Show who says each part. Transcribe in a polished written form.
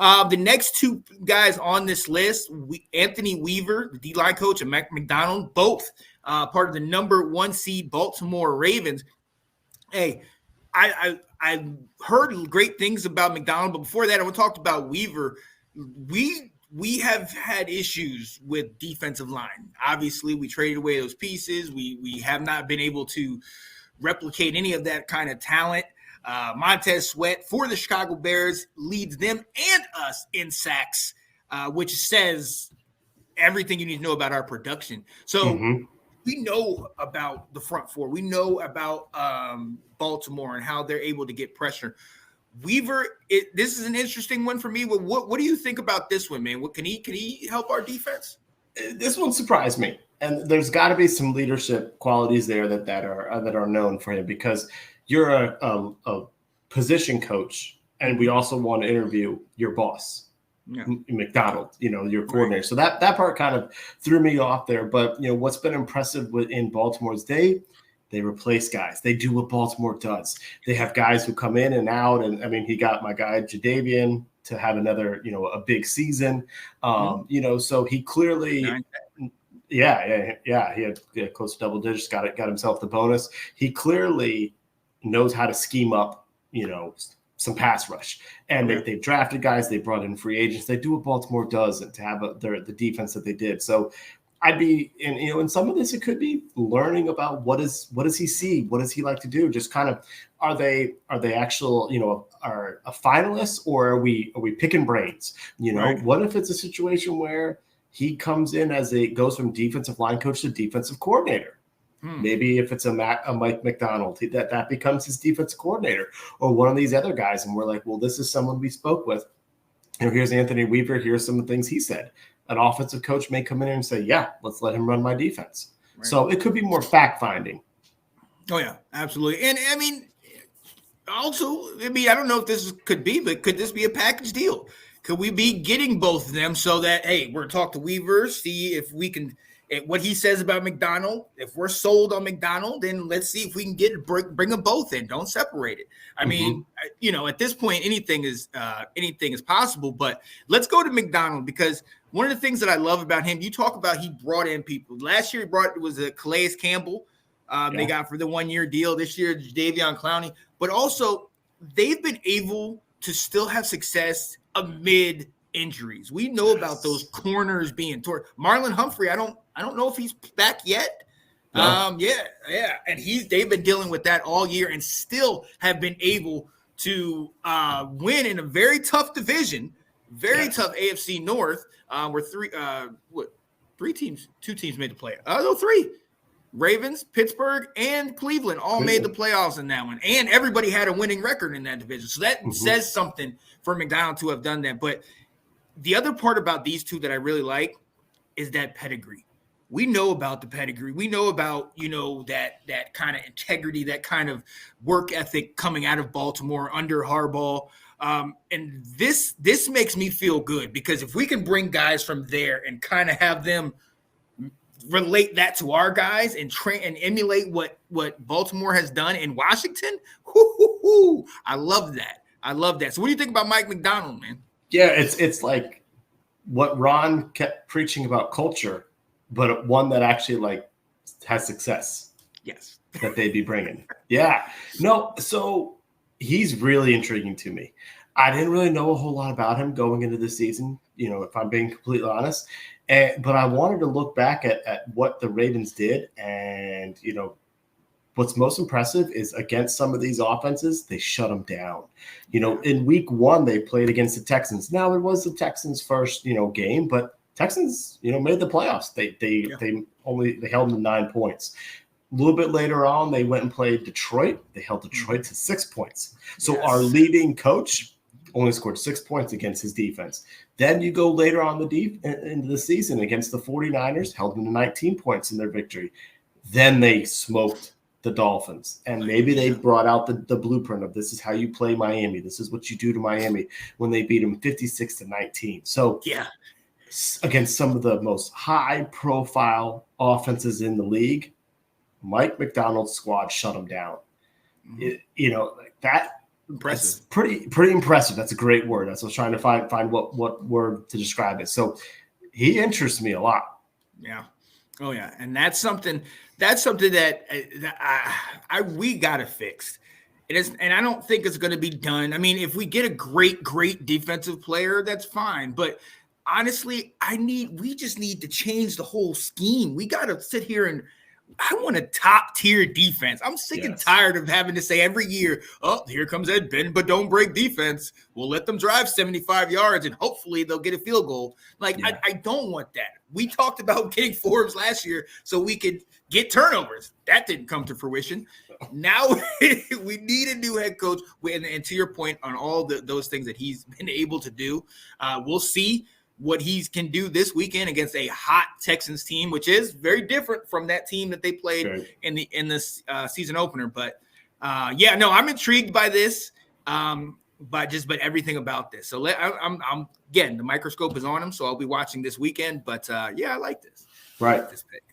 Speaker 1: The next two guys on this list, Anthony Weaver, the D-line coach, and Mike Macdonald, both part of the number 1 seed Baltimore Ravens. Hey, I heard great things about Macdonald, but before that, I want to talk about Weaver. We have had issues with defensive line. Obviously, we traded away those pieces. We have not been able to replicate any of that kind of talent. Montez Sweat for the Chicago Bears leads them and us in sacks, which says everything you need to know about our production. So we know about the front four. We know about Baltimore and how they're able to get pressure. Weaver, this is an interesting one for me. What do you think about this one, man? Can he help our defense?
Speaker 2: This one surprised me, and there's got to be some leadership qualities there that are known for him, because you're a position coach, and we also want to interview your boss, Macdonald, your coordinator. Right. So that part kind of threw me off there. But what's been impressive in Baltimore's day, they replace guys. They do what Baltimore does. They have guys who come in and out. And I mean, he got my guy Jadeveon to have another, a big season. So he clearly, he had close to double digits, got himself the bonus. He clearly knows how to scheme up, some pass rush. And they've drafted guys. They brought in free agents. They do what Baltimore does to have the defense that they did. So I'd be in some of this, it could be learning about what does he see? What does he like to do? Just kind of, are they actual, are a finalist, or are we picking brains? Right. What if it's a situation where he comes in goes from defensive line coach to defensive coordinator? Maybe if it's a Mike Macdonald, that becomes his defensive coordinator, or one of these other guys. And we're like, well, this is someone we spoke with. Here's Anthony Weaver. Here's some of the things he said. An offensive coach may come in and say, yeah, let's let him run my defense. Right. So it could be more fact finding.
Speaker 1: Oh yeah, absolutely. And I mean, also, I don't know if this could this be a package deal? Could we be getting both of them so that, hey, we're talk to Weaver, see if we can, what he says about Macdonald. If we're sold on Macdonald, then let's see if we can bring them both in. Don't separate it. I mean, at this point, anything is possible. But let's go to Macdonald, because one of the things that I love about him, you talk about he brought in people. Last year was a Calais Campbell. They got for the 1-year deal. This year, Jadeveon Clowney. But also, they've been able to still have success amid injuries. We know about those corners being torn. Marlon Humphrey, I don't know if he's back yet. No. And they've been dealing with that all year and still have been able to win in a very tough division, tough AFC North, where two teams made the playoffs. Three. Ravens, Pittsburgh, and Cleveland all made the playoffs in that one. And everybody had a winning record in that division. So that says something for Macdonald to have done that. But the other part about these two that I really like is that pedigree. We know about the pedigree. We know about, that kind of integrity, that kind of work ethic coming out of Baltimore under Harbaugh. And this makes me feel good, because if we can bring guys from there and kind of have them relate that to our guys and train and emulate what Baltimore has done in Washington, I love that. So what do you think about Mike Macdonald, man?
Speaker 2: Yeah, it's like what Ron kept preaching about culture, but one that actually has success.
Speaker 1: Yes.
Speaker 2: That they'd be bringing. Yeah. No, so he's really intriguing to me. I didn't really know a whole lot about him going into the season, if I'm being completely honest. But I wanted to look back at what the Ravens did. And, what's most impressive is against some of these offenses, they shut them down. In week 1, they played against the Texans. Now, it was the Texans' first, game, but Texans, made the playoffs. They held them to 9 points. A little bit later on, they went and played Detroit. They held Detroit to 6 points. So our leading coach only scored 6 points against his defense. Then you go later on into the season against the 49ers, held them to 19 points in their victory. Then they smoked the Dolphins. And maybe they brought out the blueprint of this is how you play Miami. This is what you do to Miami when they beat them 56-19. So against some of the most high-profile offenses in the league, Mike Macdonald's squad shut them down. That
Speaker 1: Impressive.
Speaker 2: That's pretty impressive. That's a great word. That's what I was trying to find what word to describe it. So he interests me a lot.
Speaker 1: Yeah. Oh yeah, and that's something that we got to fix. And I don't think it's going to be done. I mean, if we get a great defensive player, that's fine. But honestly, we just need to change the whole scheme. We got to sit here and I want a top tier defense. I'm sick and tired of having to say every year, oh, here comes Ed bend but don't break defense. We'll let them drive 75 yards and hopefully they'll get a field goal. I don't want that. We talked about getting Forbes last year so we could get turnovers. That didn't come to fruition. Now we need a new head coach. And to your point on all those things that he's been able to do, we'll see what he can do this weekend against a hot Texans team, which is very different from that team that they played in the season opener. But I'm intrigued by this, but everything about this. So I'm again, the microscope is on him, so I'll be watching this weekend. But I like this.
Speaker 2: Right.
Speaker 1: I like this pick.